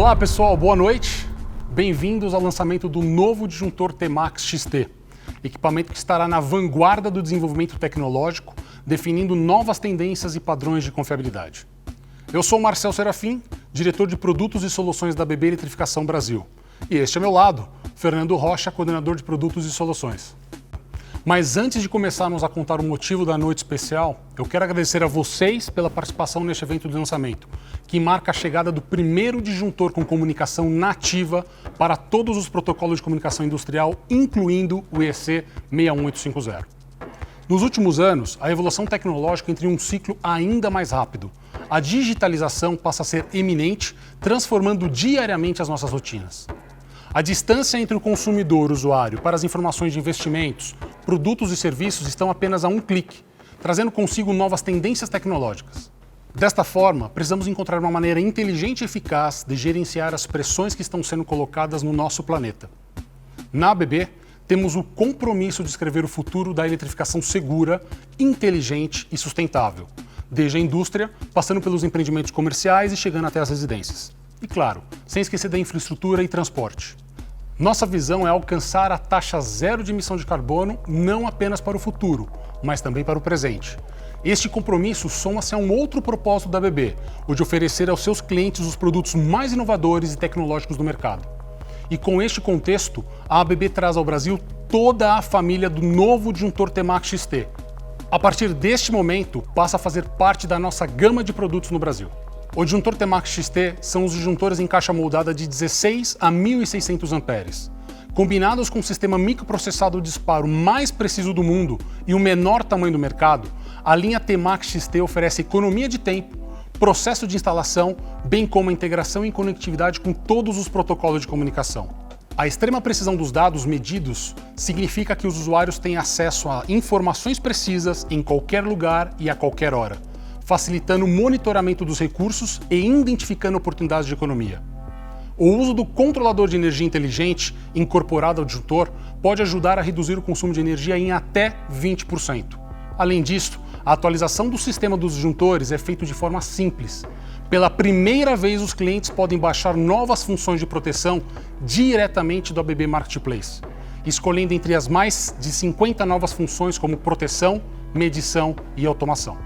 Olá pessoal, boa noite. Bem-vindos ao lançamento do novo disjuntor T-Max XT, equipamento que estará na vanguarda do desenvolvimento tecnológico, definindo novas tendências e padrões de confiabilidade. Eu sou Marcel Serafim, diretor de Produtos e Soluções da ABB Eletrificação Brasil. E este ao meu lado, Fernando Rocha, coordenador de Produtos e Soluções. Mas antes de começarmos a contar o motivo da noite especial, eu quero agradecer a vocês pela participação neste evento de lançamento, que marca a chegada do primeiro disjuntor com comunicação nativa para todos os protocolos de comunicação industrial, incluindo o EC 61850. Nos últimos anos, a evolução tecnológica entra em um ciclo ainda mais rápido. A digitalização passa a ser eminente, transformando diariamente as nossas rotinas. A distância entre o consumidor e o usuário para as informações de investimentos, produtos e serviços estão apenas a um clique, trazendo consigo novas tendências tecnológicas. Desta forma, precisamos encontrar uma maneira inteligente e eficaz de gerenciar as pressões que estão sendo colocadas no nosso planeta. Na ABB, temos o compromisso de escrever o futuro da eletrificação segura, inteligente e sustentável, desde a indústria, passando pelos empreendimentos comerciais e chegando até as residências. E claro, sem esquecer da infraestrutura e transporte. Nossa visão é alcançar a taxa zero de emissão de carbono não apenas para o futuro, mas também para o presente. Este compromisso soma-se a um outro propósito da ABB, o de oferecer aos seus clientes os produtos mais inovadores e tecnológicos do mercado. E com este contexto, a ABB traz ao Brasil toda a família do novo disjuntor T-Max XT. A partir deste momento, passa a fazer parte da nossa gama de produtos no Brasil. O disjuntor T-Max XT são os disjuntores em caixa moldada de 16 a 1.600 amperes. Combinados com o sistema microprocessado de disparo mais preciso do mundo e o menor tamanho do mercado, a linha T-Max XT oferece economia de tempo, processo de instalação, bem como a integração e conectividade com todos os protocolos de comunicação. A extrema precisão dos dados medidos significa que os usuários têm acesso a informações precisas em qualquer lugar e a qualquer hora, facilitando o monitoramento dos recursos e identificando oportunidades de economia. O uso do controlador de energia inteligente incorporado ao disjuntor pode ajudar a reduzir o consumo de energia em até 20%. Além disso, a atualização do sistema dos disjuntores é feita de forma simples. Pela primeira vez, os clientes podem baixar novas funções de proteção diretamente do ABB Marketplace, escolhendo entre as mais de 50 novas funções como proteção, medição e automação.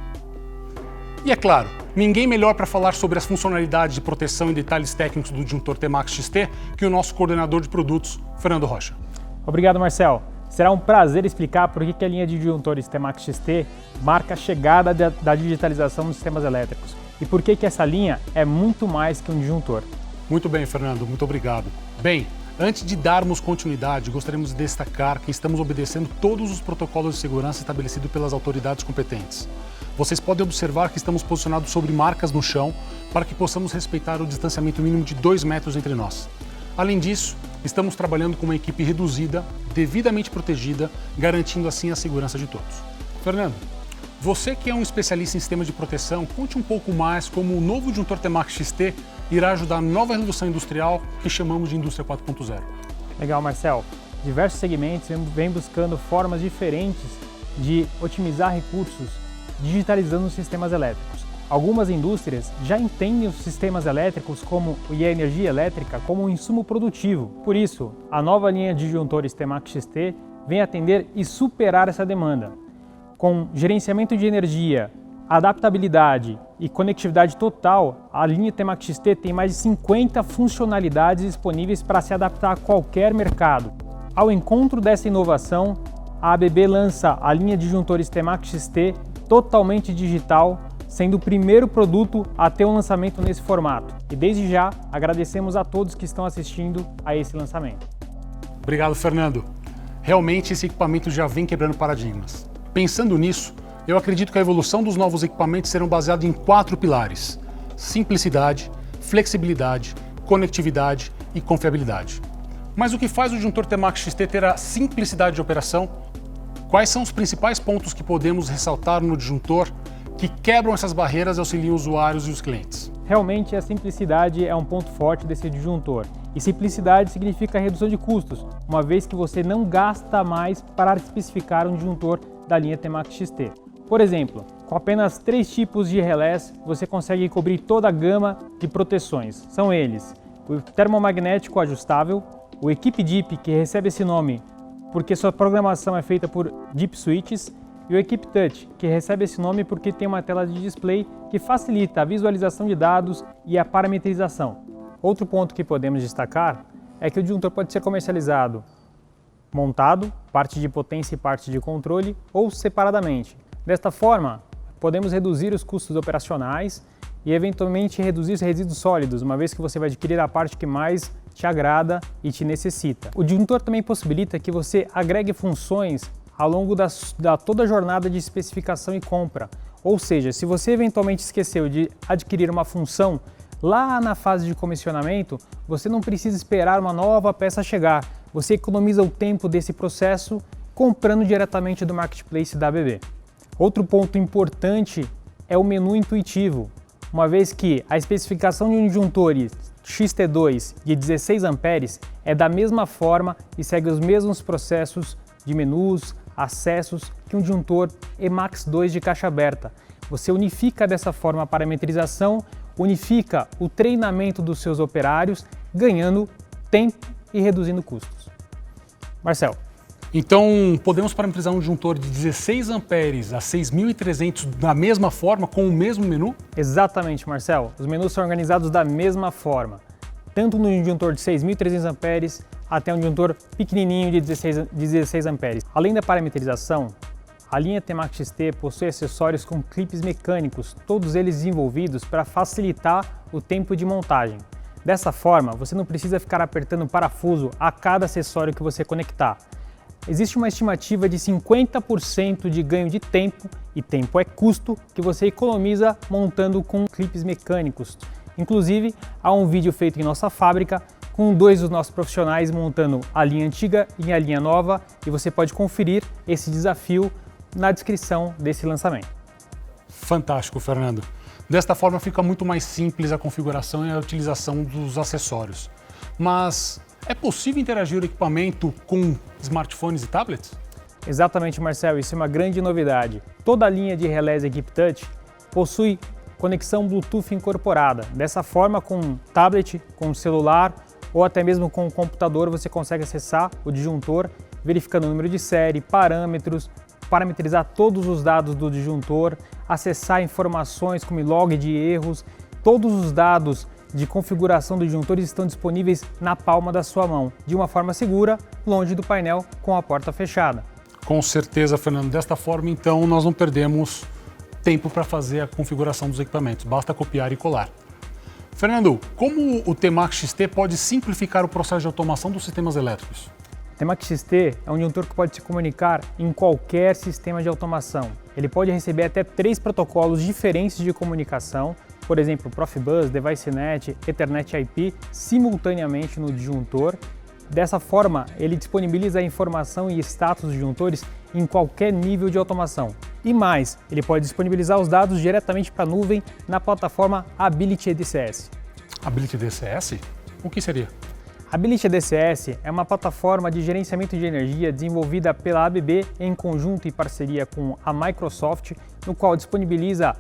E é claro, ninguém melhor para falar sobre as funcionalidades de proteção e detalhes técnicos do disjuntor T-Max XT que o nosso coordenador de produtos, Fernando Rocha. Obrigado, Marcel. Será um prazer explicar por que a linha de disjuntores T-Max XT marca a chegada da digitalização nos sistemas elétricos e por que essa linha é muito mais que um disjuntor. Muito bem, Fernando, muito obrigado. Bem, antes de darmos continuidade, gostaríamos de destacar que estamos obedecendo todos os protocolos de segurança estabelecidos pelas autoridades competentes. Vocês podem observar que estamos posicionados sobre marcas no chão para que possamos respeitar o distanciamento mínimo de 2 metros entre nós. Além disso, estamos trabalhando com uma equipe reduzida, devidamente protegida, garantindo assim a segurança de todos. Fernando, você que é um especialista em sistema de proteção, conte um pouco mais como o novo disjuntor T-Max XT irá ajudar a nova revolução industrial que chamamos de Indústria 4.0. Legal, Marcel. Diversos segmentos vêm buscando formas diferentes de otimizar recursos, digitalizando os sistemas elétricos. Algumas indústrias já entendem os sistemas elétricos e a energia elétrica como um insumo produtivo. Por isso, a nova linha de disjuntores T-Max XT vem atender e superar essa demanda. Com gerenciamento de energia, adaptabilidade e conectividade total, a linha T-Max XT tem mais de 50 funcionalidades disponíveis para se adaptar a qualquer mercado. Ao encontro dessa inovação, a ABB lança a linha de disjuntores T-Max XT totalmente digital, sendo o primeiro produto a ter um lançamento nesse formato. E desde já, agradecemos a todos que estão assistindo a esse lançamento. Obrigado, Fernando. Realmente esse equipamento já vem quebrando paradigmas. Pensando nisso, eu acredito que a evolução dos novos equipamentos serão baseados em 4 pilares: simplicidade, flexibilidade, conectividade e confiabilidade. Mas o que faz o disjuntor T-Max XT ter a simplicidade de operação? Quais são os principais pontos que podemos ressaltar no disjuntor que quebram essas barreiras e auxiliam os usuários e os clientes? Realmente a simplicidade é um ponto forte desse disjuntor. E simplicidade significa redução de custos, uma vez que você não gasta mais para especificar um disjuntor da linha T-Max XT. Por exemplo, com apenas 3 tipos de relés, você consegue cobrir toda a gama de proteções. São eles: o termomagnético ajustável, o Equipe DIP, que recebe esse nome porque sua programação é feita por DIP switches, e o Equipe Touch, que recebe esse nome porque tem uma tela de display que facilita a visualização de dados e a parametrização. Outro ponto que podemos destacar é que o disjuntor pode ser comercializado montado, parte de potência e parte de controle, ou separadamente. Desta forma, podemos reduzir os custos operacionais e eventualmente reduzir os resíduos sólidos, uma vez que você vai adquirir a parte que mais te agrada e te necessita. O disjuntor também possibilita que você agregue funções ao longo da toda a jornada de especificação e compra. Ou seja, se você eventualmente esqueceu de adquirir uma função lá na fase de comissionamento, você não precisa esperar uma nova peça chegar. Você economiza o tempo desse processo comprando diretamente do marketplace da ABB. Outro ponto importante é o menu intuitivo, uma vez que a especificação de um disjuntor XT2 de 16 amperes é da mesma forma e segue os mesmos processos de menus, acessos que um disjuntor Emax 2 de caixa aberta. Você unifica dessa forma a parametrização, unifica o treinamento dos seus operários, ganhando tempo e reduzindo custos. Marcel. Então, podemos parametrizar um disjuntor de 16 amperes a 6.300 da mesma forma, com o mesmo menu? Exatamente, Marcel. Os menus são organizados da mesma forma, tanto no disjuntor de 6.300 amperes até um disjuntor pequenininho de 16 amperes. Além da parametrização, a linha Temax XT possui acessórios com clipes mecânicos, todos eles desenvolvidos para facilitar o tempo de montagem. Dessa forma, você não precisa ficar apertando o parafuso a cada acessório que você conectar. Existe uma estimativa de 50% de ganho de tempo, e tempo é custo, que você economiza montando com clipes mecânicos. Inclusive, há um vídeo feito em nossa fábrica com 2 dos nossos profissionais montando a linha antiga e a linha nova, e você pode conferir esse desafio na descrição desse lançamento. Fantástico, Fernando. Desta forma fica muito mais simples a configuração e a utilização dos acessórios. Mas é possível interagir o equipamento com smartphones e tablets? Exatamente, Marcel, isso é uma grande novidade. Toda a linha de relés Equipe Touch possui conexão Bluetooth incorporada. Dessa forma, com tablet, com celular ou até mesmo com o computador, você consegue acessar o disjuntor, verificando o número de série, parâmetros, parametrizar todos os dados do disjuntor, acessar informações como log de erros. Todos os dados de configuração do disjuntor estão disponíveis na palma da sua mão, de uma forma segura, longe do painel, com a porta fechada. Com certeza, Fernando. Desta forma, então, nós não perdemos tempo para fazer a configuração dos equipamentos, basta copiar e colar. Fernando, como o Temax XT pode simplificar o processo de automação dos sistemas elétricos? O Temax XT é um disjuntor que pode se comunicar em qualquer sistema de automação. Ele pode receber até 3 protocolos diferentes de comunicação, por exemplo, Profibus, DeviceNet, Ethernet IP, simultaneamente no disjuntor. Dessa forma, ele disponibiliza a informação e status dos disjuntores em qualquer nível de automação. E mais, ele pode disponibilizar os dados diretamente para a nuvem na plataforma Ability DCS. Ability DCS? O que seria? Ability DCS é uma plataforma de gerenciamento de energia desenvolvida pela ABB em conjunto e parceria com a Microsoft, no qual disponibiliza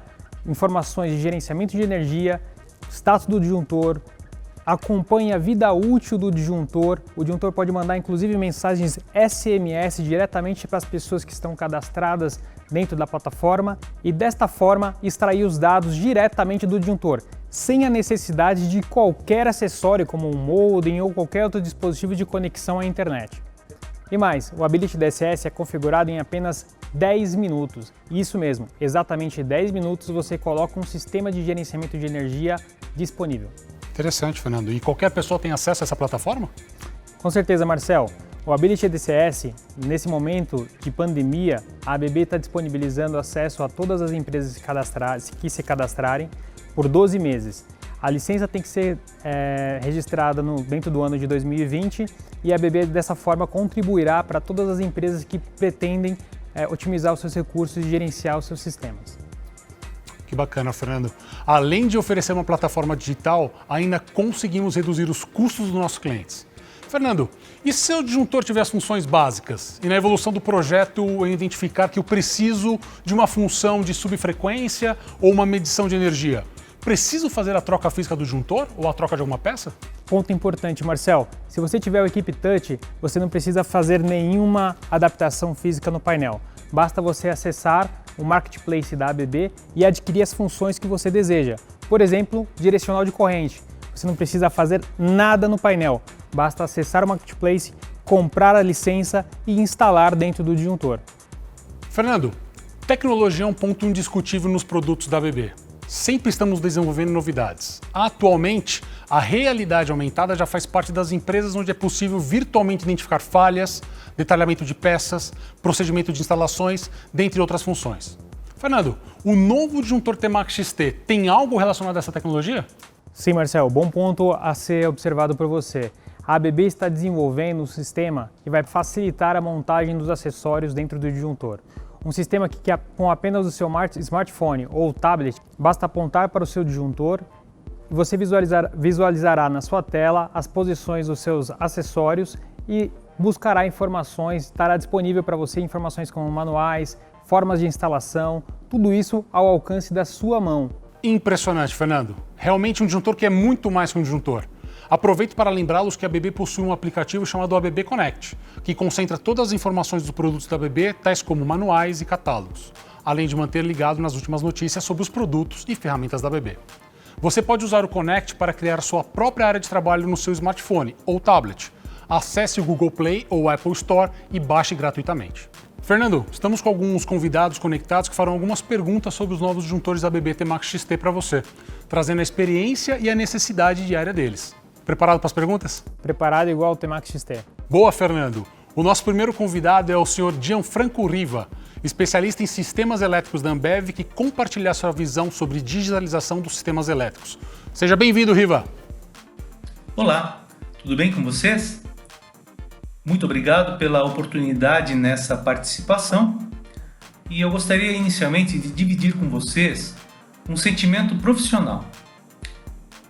informações de gerenciamento de energia, status do disjuntor, acompanha a vida útil do disjuntor. O disjuntor pode mandar inclusive mensagens SMS diretamente para as pessoas que estão cadastradas dentro da plataforma e desta forma extrair os dados diretamente do disjuntor, sem a necessidade de qualquer acessório como um modem ou qualquer outro dispositivo de conexão à internet. E mais, o Ability DCS é configurado em apenas 10 minutos. Isso mesmo, exatamente 10 minutos você coloca um sistema de gerenciamento de energia disponível. Interessante, Fernando. E qualquer pessoa tem acesso a essa plataforma? Com certeza, Marcel. O Ability DCS, nesse momento de pandemia, a ABB está disponibilizando acesso a todas as empresas que se cadastrarem por 12 meses. A licença tem que ser registrada dentro do ano de 2020 e a ABB dessa forma contribuirá para todas as empresas que pretendem otimizar os seus recursos e gerenciar os seus sistemas. Que bacana, Fernando. Além de oferecer uma plataforma digital, ainda conseguimos reduzir os custos dos nossos clientes. Fernando, e se o disjuntor tiver as funções básicas e na evolução do projeto eu identificar que eu preciso de uma função de subfrequência ou uma medição de energia? Preciso fazer a troca física do disjuntor ou a troca de alguma peça? Ponto importante, Marcel. Se você tiver o Equipe Touch, você não precisa fazer nenhuma adaptação física no painel. Basta você acessar o Marketplace da ABB e adquirir as funções que você deseja. Por exemplo, direcional de corrente. Você não precisa fazer nada no painel. Basta acessar o Marketplace, comprar a licença e instalar dentro do disjuntor. Fernando, tecnologia é um ponto indiscutível nos produtos da ABB. Sempre estamos desenvolvendo novidades. Atualmente, a realidade aumentada já faz parte das empresas onde é possível virtualmente identificar falhas, detalhamento de peças, procedimento de instalações, dentre outras funções. Fernando, o novo disjuntor Temax XT tem algo relacionado a essa tecnologia? Sim, Marcel, bom ponto a ser observado por você. A ABB está desenvolvendo um sistema que vai facilitar a montagem dos acessórios dentro do disjuntor. Um sistema que com apenas o seu smartphone ou tablet, basta apontar para o seu disjuntor e você visualizará na sua tela as posições dos seus acessórios e buscará informações, estará disponível para você informações como manuais, formas de instalação, tudo isso ao alcance da sua mão. Impressionante, Fernando. Realmente um disjuntor que é muito mais que um disjuntor. Aproveito para lembrá-los que a ABB possui um aplicativo chamado ABB Connect, que concentra todas as informações dos produtos da ABB, tais como manuais e catálogos, além de manter ligado nas últimas notícias sobre os produtos e ferramentas da ABB. Você pode usar o Connect para criar sua própria área de trabalho no seu smartphone ou tablet. Acesse o Google Play ou o Apple Store e baixe gratuitamente. Fernando, estamos com alguns convidados conectados que farão algumas perguntas sobre os novos disjuntores da ABB Temax XT para você, trazendo a experiência e a necessidade diária deles. Preparado para as perguntas? Preparado igual o Temax XT. Boa, Fernando. O nosso primeiro convidado é o Sr. Gianfranco Riva, especialista em sistemas elétricos da Ambev, que compartilha sua visão sobre digitalização dos sistemas elétricos. Seja bem-vindo, Riva. Olá, tudo bem com vocês? Muito obrigado pela oportunidade nessa participação e eu gostaria inicialmente de dividir com vocês um sentimento profissional.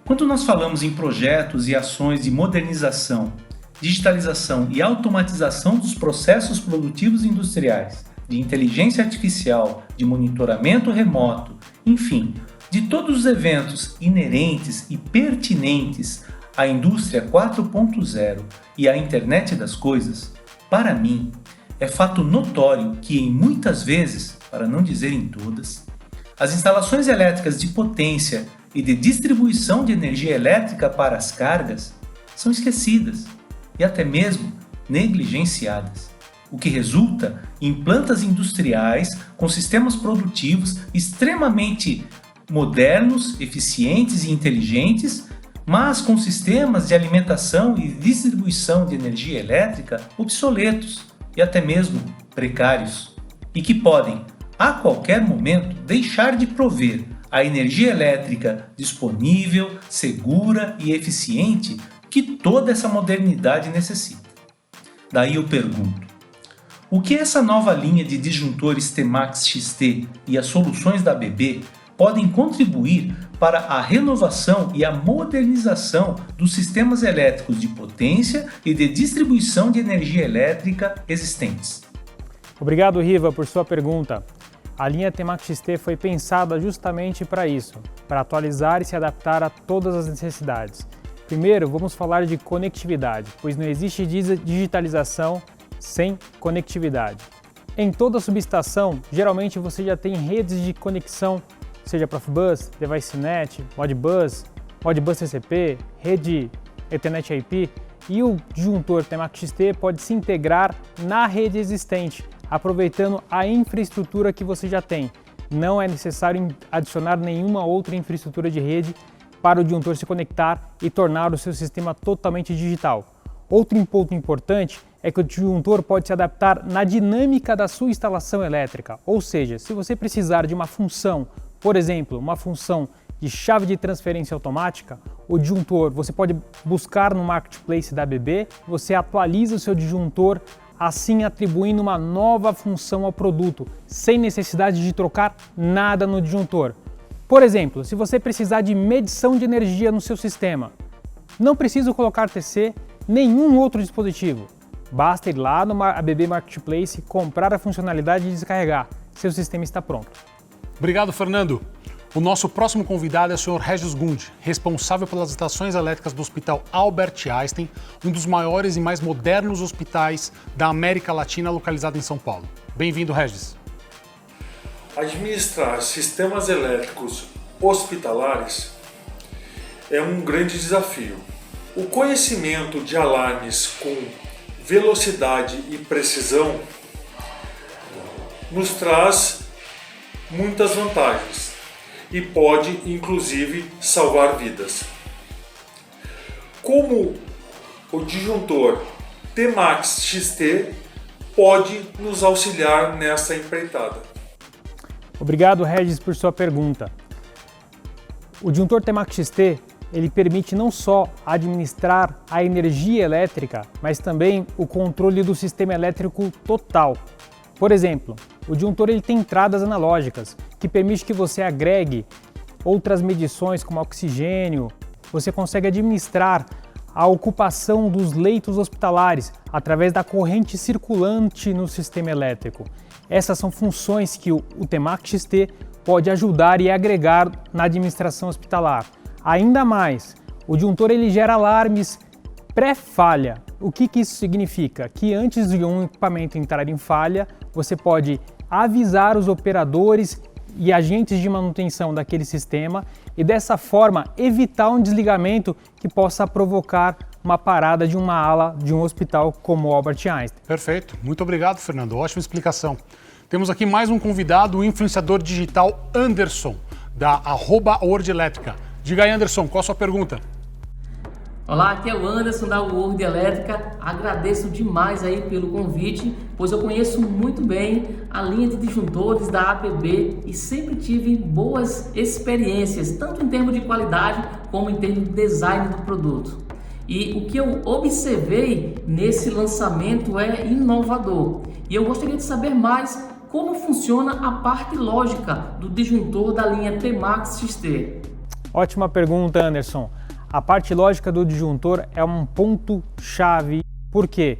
Quando nós falamos em projetos e ações de modernização, digitalização e automatização dos processos produtivos industriais, de inteligência artificial, de monitoramento remoto, enfim, de todos os eventos inerentes e pertinentes à indústria 4.0 e à internet das coisas, para mim, é fato notório que em muitas vezes, para não dizer em todas, as instalações elétricas de potência e de distribuição de energia elétrica para as cargas são esquecidas e até mesmo negligenciadas, o que resulta em plantas industriais com sistemas produtivos extremamente modernos, eficientes e inteligentes, mas com sistemas de alimentação e distribuição de energia elétrica obsoletos e até mesmo precários, e que podem, a qualquer momento, deixar de prover a energia elétrica disponível, segura e eficiente que toda essa modernidade necessita. Daí eu pergunto, o que essa nova linha de disjuntores Temax XT e as soluções da ABB podem contribuir para a renovação e a modernização dos sistemas elétricos de potência e de distribuição de energia elétrica existentes? Obrigado, Riva, por sua pergunta. A linha Temax XT foi pensada justamente para isso, para atualizar e se adaptar a todas as necessidades. Primeiro, vamos falar de conectividade, pois não existe digitalização sem conectividade. Em toda subestação, geralmente você já tem redes de conexão, seja Profibus, DeviceNet, Modbus TCP, rede Ethernet IP, e o disjuntor Temax XT pode se integrar na rede existente, aproveitando a infraestrutura que você já tem. Não é necessário adicionar nenhuma outra infraestrutura de rede para o disjuntor se conectar e tornar o seu sistema totalmente digital. Outro ponto importante é que o disjuntor pode se adaptar na dinâmica da sua instalação elétrica, ou seja, se você precisar de uma função, por exemplo, uma função de chave de transferência automática, o disjuntor você pode buscar no Marketplace da ABB, você atualiza o seu disjuntor, assim atribuindo uma nova função ao produto, sem necessidade de trocar nada no disjuntor. Por exemplo, se você precisar de medição de energia no seu sistema, não precisa colocar TC, nenhum outro dispositivo. Basta ir lá no ABB Marketplace, comprar a funcionalidade e descarregar. Seu sistema está pronto. Obrigado, Fernando. O nosso próximo convidado é o Sr. Regis Gundi, responsável pelas estações elétricas do Hospital Albert Einstein, um dos maiores e mais modernos hospitais da América Latina, localizado em São Paulo. Bem-vindo, Regis. Administrar sistemas elétricos hospitalares é um grande desafio. O conhecimento de alarmes com velocidade e precisão nos traz muitas vantagens e pode, inclusive, salvar vidas. Como o disjuntor Temax XT pode nos auxiliar nessa empreitada? Obrigado, Regis, por sua pergunta. O disjuntor Temax XT ele permite não só administrar a energia elétrica, mas também o controle do sistema elétrico total. Por exemplo, o disjuntor ele tem entradas analógicas, que permite que você agregue outras medições como oxigênio. Você consegue administrar a ocupação dos leitos hospitalares através da corrente circulante no sistema elétrico. Essas são funções que o Temax XT pode ajudar e agregar na administração hospitalar. Ainda mais, o disjuntor ele gera alarmes pré-falha. O que isso significa? Que antes de um equipamento entrar em falha, você pode avisar os operadores e agentes de manutenção daquele sistema e dessa forma evitar um desligamento que possa provocar uma parada de uma ala de um hospital como o Albert Einstein. Perfeito. Muito obrigado, Fernando. Ótima explicação. Temos aqui mais um convidado, o influenciador digital Anderson, da @WorldElétrica. Diga aí, Anderson, qual a sua pergunta? Olá, aqui é o Anderson da World Elétrica. Agradeço demais aí pelo convite, pois eu conheço muito bem a linha de disjuntores da ABB e sempre tive boas experiências, tanto em termos de qualidade como em termos de design do produto. E o que eu observei nesse lançamento é inovador. E eu gostaria de saber mais como funciona a parte lógica do disjuntor da linha Temax XT. Ótima pergunta, Anderson. A parte lógica do disjuntor é um ponto-chave. Por quê?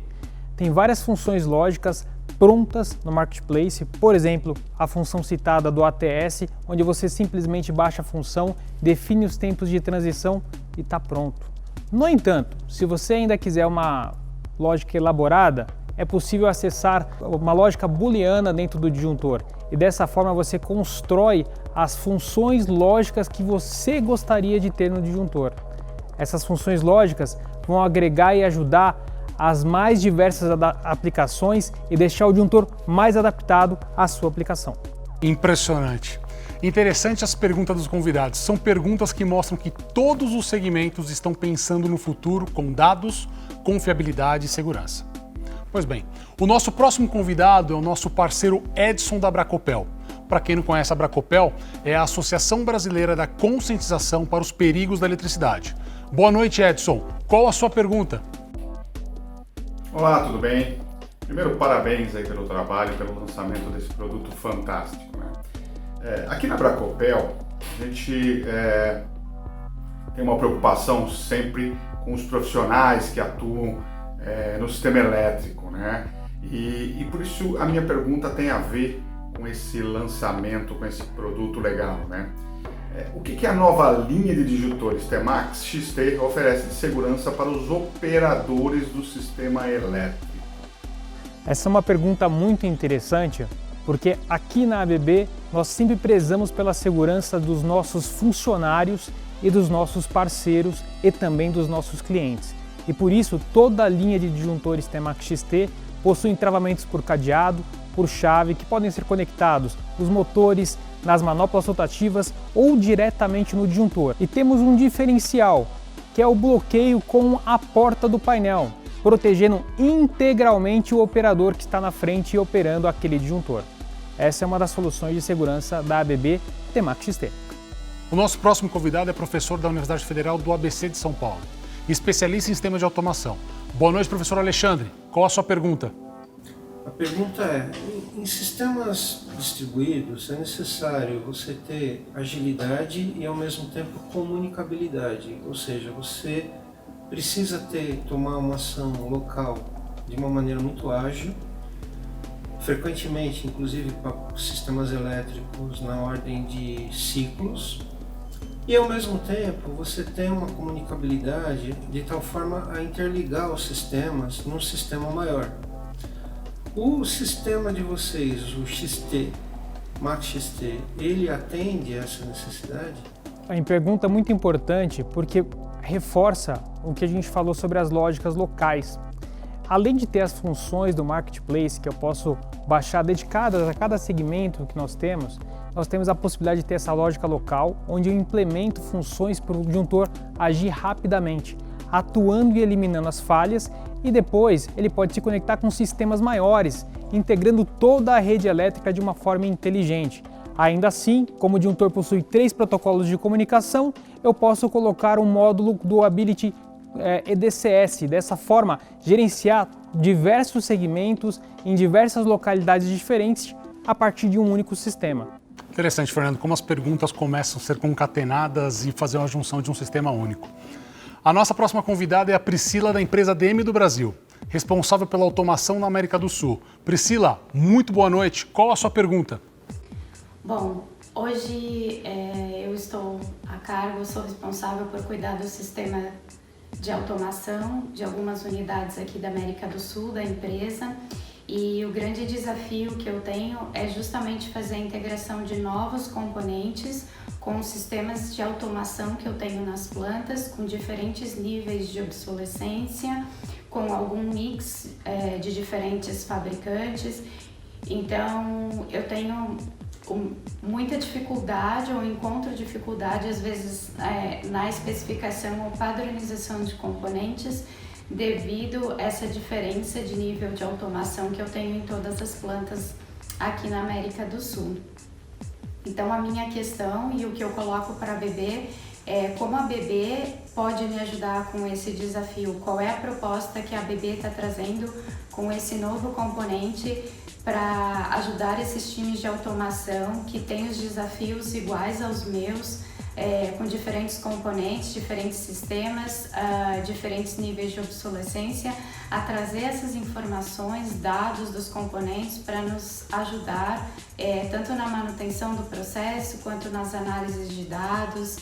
Tem várias funções lógicas prontas no Marketplace, por exemplo, a função citada do ATS, onde você simplesmente baixa a função, define os tempos de transição e está pronto. No entanto, se você ainda quiser uma lógica elaborada, é possível acessar uma lógica booleana dentro do disjuntor e dessa forma você constrói as funções lógicas que você gostaria de ter no disjuntor. Essas funções lógicas vão agregar e ajudar as mais diversas aplicações e deixar o disjuntor mais adaptado à sua aplicação. Impressionante. Interessante as perguntas dos convidados. São perguntas que mostram que todos os segmentos estão pensando no futuro com dados, confiabilidade e segurança. Pois bem, o nosso próximo convidado é o nosso parceiro Edson da Bracopel. Para quem não conhece, a Bracopel é a Associação Brasileira da Conscientização para os Perigos da Eletricidade. Boa noite, Edson. Qual a sua pergunta? Olá, tudo bem? Primeiro, parabéns aí pelo trabalho, pelo lançamento desse produto fantástico, né? Aqui na Bracopel, a gente tem uma preocupação sempre com os profissionais que atuam no sistema elétrico, né? E por isso a minha pergunta tem a ver com esse lançamento, com esse produto legal, né? O que a nova linha de disjuntores Temax XT oferece de segurança para os operadores do sistema elétrico? Essa é uma pergunta muito interessante, porque aqui na ABB nós sempre prezamos pela segurança dos nossos funcionários e dos nossos parceiros e também dos nossos clientes. E por isso toda a linha de disjuntores Temax XT possui travamentos por cadeado, por chave, que podem ser conectados nos motores, nas manoplas rotativas ou diretamente no disjuntor. E temos um diferencial, que é o bloqueio com a porta do painel, protegendo integralmente o operador que está na frente e operando aquele disjuntor. Essa é uma das soluções de segurança da ABB Temax XT. O nosso próximo convidado é professor da Universidade Federal do ABC de São Paulo, especialista em sistemas de automação. Boa noite, professor Alexandre. Qual a sua pergunta? A pergunta é, em sistemas distribuídos é necessário você ter agilidade e ao mesmo tempo comunicabilidade, ou seja, você precisa tomar uma ação local de uma maneira muito ágil, frequentemente, inclusive para sistemas elétricos na ordem de ciclos, e ao mesmo tempo você tem uma comunicabilidade de tal forma a interligar os sistemas num sistema maior. O sistema de vocês, o XT, MaxXT, ele atende a essa necessidade? A pergunta muito importante porque reforça o que a gente falou sobre as lógicas locais. Além de ter as funções do Marketplace que eu posso baixar dedicadas a cada segmento que nós temos a possibilidade de ter essa lógica local, onde eu implemento funções para o disjuntor agir rapidamente, atuando e eliminando as falhas, e depois ele pode se conectar com sistemas maiores, integrando toda a rede elétrica de uma forma inteligente. Ainda assim, como o disjuntor possui 3 protocolos de comunicação, eu posso colocar um módulo do Ability EDCS, dessa forma gerenciar diversos segmentos em diversas localidades diferentes a partir de um único sistema. Interessante, Fernando, como as perguntas começam a ser concatenadas e fazer uma junção de um sistema único. A nossa próxima convidada é a Priscila, da empresa DM do Brasil, responsável pela automação na América do Sul. Priscila, muito boa noite. Qual a sua pergunta? Bom, hoje eu estou a cargo, sou responsável por cuidar do sistema de automação de algumas unidades aqui da América do Sul, da empresa, e o grande desafio que eu tenho é justamente fazer a integração de novos componentes com os sistemas de automação que eu tenho nas plantas, com diferentes níveis de obsolescência, com algum mix de diferentes fabricantes. Então eu tenho muita dificuldade ou encontro dificuldade às vezes na especificação ou padronização de componentes devido a essa diferença de nível de automação que eu tenho em todas as plantas aqui na América do Sul. Então a minha questão e o que eu coloco para a ABB é como a ABB pode me ajudar com esse desafio, qual é a proposta que a ABB está trazendo com esse novo componente para ajudar esses times de automação que têm os desafios iguais aos meus, com diferentes componentes, diferentes sistemas, diferentes níveis de obsolescência, a trazer essas informações, dados dos componentes para nos ajudar tanto na manutenção do processo quanto nas análises de dados,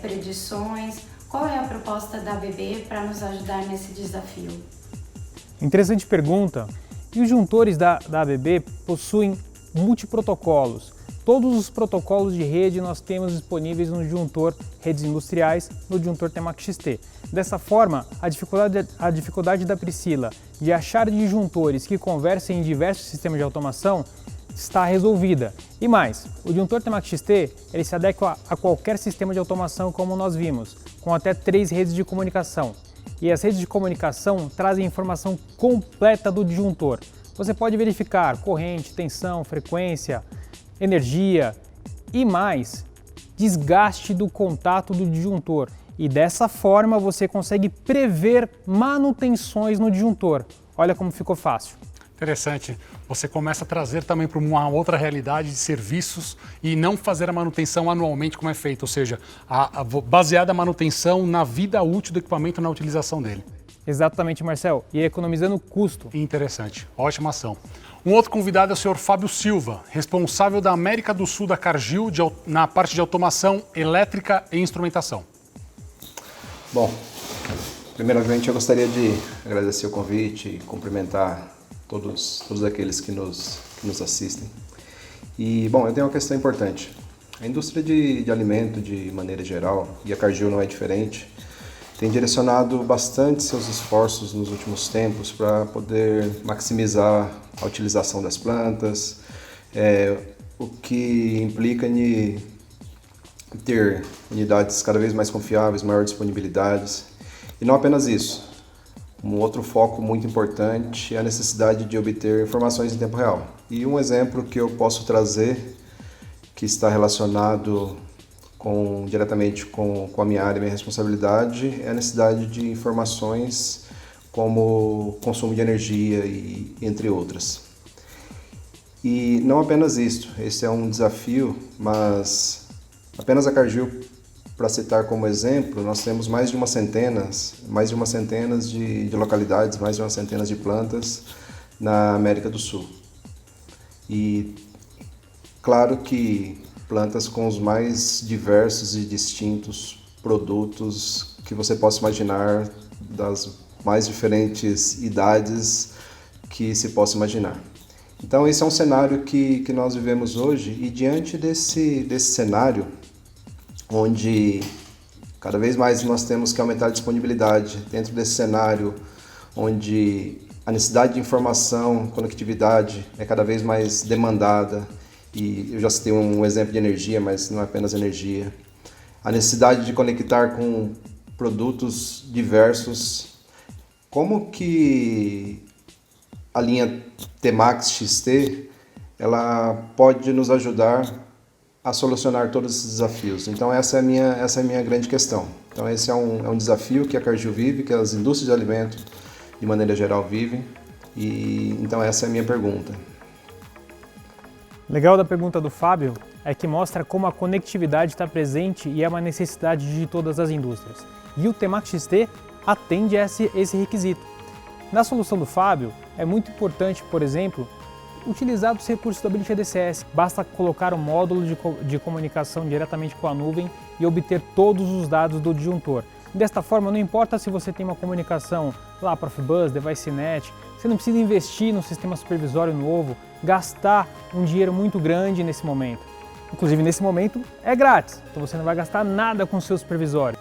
predições. Qual é a proposta da ABB para nos ajudar nesse desafio? Interessante pergunta. E os disjuntores da ABB possuem multiprotocolos. Todos os protocolos de rede nós temos disponíveis no disjuntor Redes Industriais, no disjuntor TMAX-XT. Dessa forma, a dificuldade da Priscila de achar disjuntores que conversem em diversos sistemas de automação está resolvida. E mais, o disjuntor TMAX-XT ele se adequa a qualquer sistema de automação como nós vimos, com até 3 redes de comunicação. E as redes de comunicação trazem informação completa do disjuntor. Você pode verificar corrente, tensão, frequência, energia e mais, desgaste do contato do disjuntor. E dessa forma você consegue prever manutenções no disjuntor. Olha como ficou fácil. Interessante. Você começa a trazer também para uma outra realidade de serviços e não fazer a manutenção anualmente como é feito, ou seja, baseada a manutenção na vida útil do equipamento, na utilização dele. Exatamente, Marcel, e economizando custo. Interessante, ótima ação. Um outro convidado é o senhor Fábio Silva, responsável da América do Sul da Cargill na parte de automação elétrica e instrumentação. Bom, primeiramente eu gostaria de agradecer o convite e cumprimentar todos aqueles que nos assistem. E, bom, eu tenho uma questão importante. A indústria de alimento, de maneira geral, e a Cargill não é diferente, tem direcionado bastante seus esforços nos últimos tempos para poder maximizar a utilização das plantas, o que implica em ter unidades cada vez mais confiáveis, maior disponibilidades. E não apenas isso. Um outro foco muito importante é a necessidade de obter informações em tempo real. E um exemplo que eu posso trazer, que está relacionado diretamente com a minha área e minha responsabilidade, é a necessidade de informações como consumo de energia e entre outras. E não apenas isso, esse é um desafio, mas apenas a Cargill, para citar como exemplo, nós temos mais de uma centena de localidades, mais de uma centena de plantas na América do Sul. e claro que plantas com os mais diversos e distintos produtos que você possa imaginar, das mais diferentes idades que se possa imaginar. Então esse é um cenário que nós vivemos hoje, e diante desse cenário, onde cada vez mais nós temos que aumentar a disponibilidade, dentro desse cenário onde a necessidade de informação, conectividade é cada vez mais demandada, e eu já citei um exemplo de energia, mas não é apenas energia, a necessidade de conectar com produtos diversos, como que a linha Temax XT ela pode nos ajudar a solucionar todos esses desafios? Então essa é a minha grande questão. Então esse é um desafio que a Cargill vive, que as indústrias de alimentos de maneira geral vivem, e então essa é a minha pergunta. Legal da pergunta do Fábio é que mostra como a conectividade está presente e é uma necessidade de todas as indústrias. E o Temax XT atende a esse requisito. Na solução do Fábio, é muito importante, por exemplo, utilizar os recursos da Ability DCS. Basta colocar um módulo de comunicação diretamente com a nuvem e obter todos os dados do disjuntor. Desta forma, não importa se você tem uma comunicação lá para Profibus, DeviceNet, você não precisa investir no sistema supervisório novo, gastar um dinheiro muito grande nesse momento. Inclusive, nesse momento, é grátis, então você não vai gastar nada com o seu supervisório.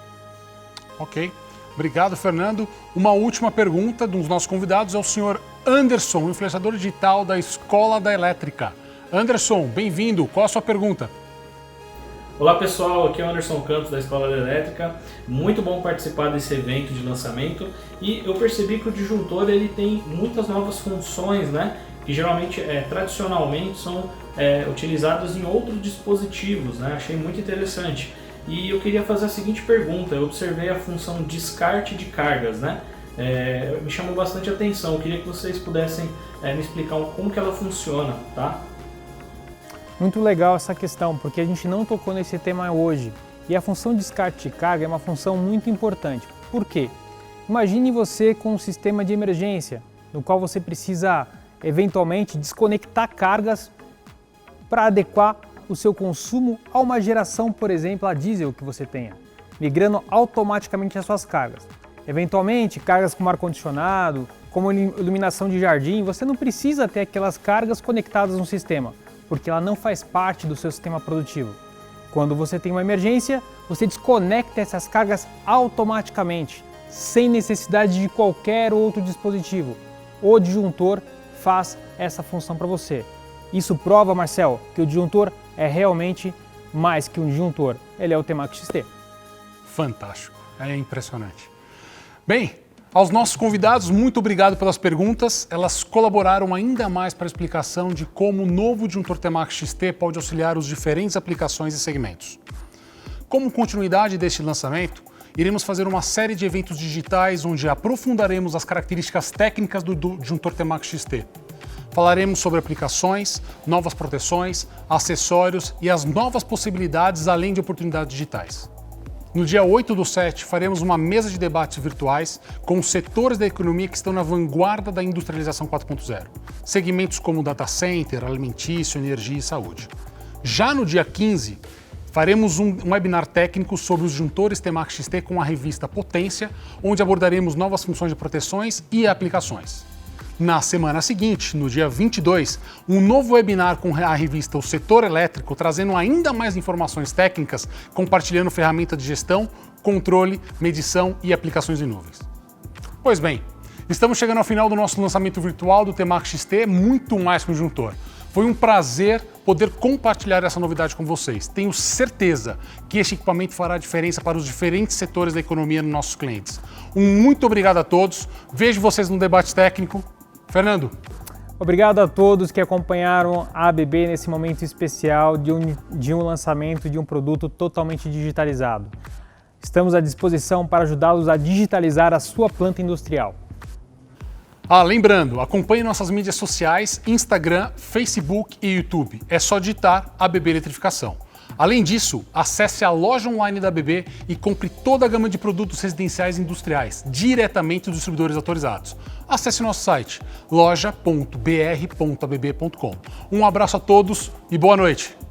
Ok. Obrigado, Fernando. Uma última pergunta dos nossos convidados é o senhor Anderson, influenciador digital da Escola da Elétrica. Anderson, bem-vindo. Qual a sua pergunta? Olá pessoal, aqui é o Anderson Campos da Escola da Elétrica. Muito bom participar desse evento de lançamento, e eu percebi que o disjuntor ele tem muitas novas funções, né? Que geralmente, tradicionalmente, são utilizadas em outros dispositivos, né? Achei muito interessante. E eu queria fazer a seguinte pergunta: eu observei a função descarte de cargas, né? Me chamou bastante atenção, eu queria que vocês pudessem me explicar como que ela funciona, tá? Muito legal essa questão, porque a gente não tocou nesse tema hoje. E a função de descarte de carga é uma função muito importante. Por quê? Imagine você com um sistema de emergência, no qual você precisa, eventualmente, desconectar cargas para adequar o seu consumo a uma geração, por exemplo, a diesel que você tenha, migrando automaticamente as suas cargas. Eventualmente, cargas como ar-condicionado, como iluminação de jardim, você não precisa ter aquelas cargas conectadas no sistema, porque ela não faz parte do seu sistema produtivo. Quando você tem uma emergência, você desconecta essas cargas automaticamente, sem necessidade de qualquer outro dispositivo. O disjuntor faz essa função para você. Isso prova, Marcel, que o disjuntor é realmente mais que um disjuntor. Ele é o Temax XT. Fantástico, é impressionante. Bem, aos nossos convidados, muito obrigado pelas perguntas. Elas colaboraram ainda mais para a explicação de como o novo disjuntor Temax XT pode auxiliar os diferentes aplicações e segmentos. Como continuidade deste lançamento, iremos fazer uma série de eventos digitais onde aprofundaremos as características técnicas do disjuntor Temax XT. Falaremos sobre aplicações, novas proteções, acessórios e as novas possibilidades além de oportunidades digitais. No dia 8/7, faremos uma mesa de debates virtuais com os setores da economia que estão na vanguarda da industrialização 4.0, segmentos como data center, alimentício, energia e saúde. Já no dia 15, faremos um webinar técnico sobre os disjuntores Temax XT com a revista Potência, onde abordaremos novas funções de proteções e aplicações. Na semana seguinte, no dia 22, um novo webinar com a revista O Setor Elétrico, trazendo ainda mais informações técnicas, compartilhando ferramentas de gestão, controle, medição e aplicações em nuvens. Pois bem, estamos chegando ao final do nosso lançamento virtual do Temax XT, muito mais que um disjuntor. Foi um prazer poder compartilhar essa novidade com vocês. Tenho certeza que este equipamento fará diferença para os diferentes setores da economia dos nossos clientes. Um muito obrigado a todos. Vejo vocês no debate técnico. Fernando. Obrigado a todos que acompanharam a ABB nesse momento especial de um lançamento de um produto totalmente digitalizado. Estamos à disposição para ajudá-los a digitalizar a sua planta industrial. Lembrando, acompanhe nossas mídias sociais, Instagram, Facebook e YouTube. É só digitar ABB Eletrificação. Além disso, acesse a loja online da ABB e compre toda a gama de produtos residenciais e industriais, diretamente dos distribuidores autorizados. Acesse nosso site, loja.br.abb.com. Um abraço a todos e boa noite!